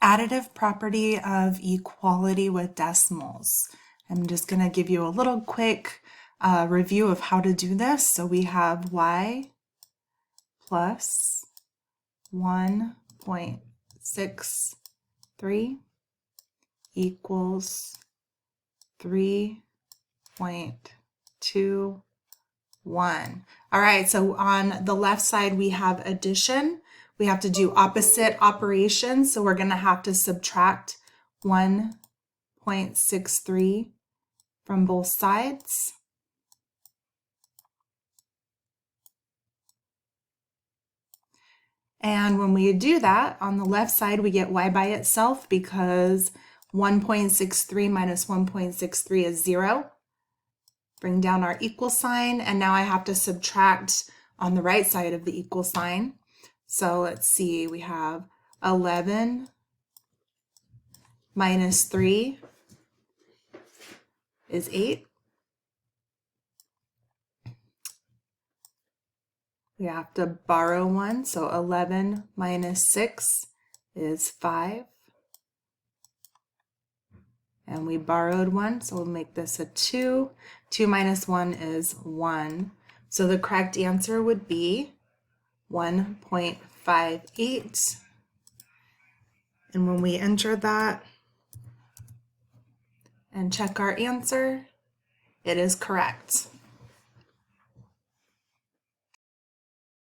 Additive property of equality with decimals. I'm just going to give you a little quick review of how to do this. So we have y plus 1.63 equals 3.21. All right, so on the left side we have addition. We have to do opposite operations, so we're going to have to subtract 1.63 from both sides. And when we do that, on the left side we get y by itself because 1.63 minus 1.63 is 0. Bring down our equal sign, and now I have to subtract on the right side of the equal sign. So let's see, we have 11 minus 3 is 8. We have to borrow one, so 11 minus 6 is 5. And we borrowed one, so we'll make this a 2. 2 minus 1 is 1. So the correct answer would be 1.58. And when we enter that and check our answer, it is correct.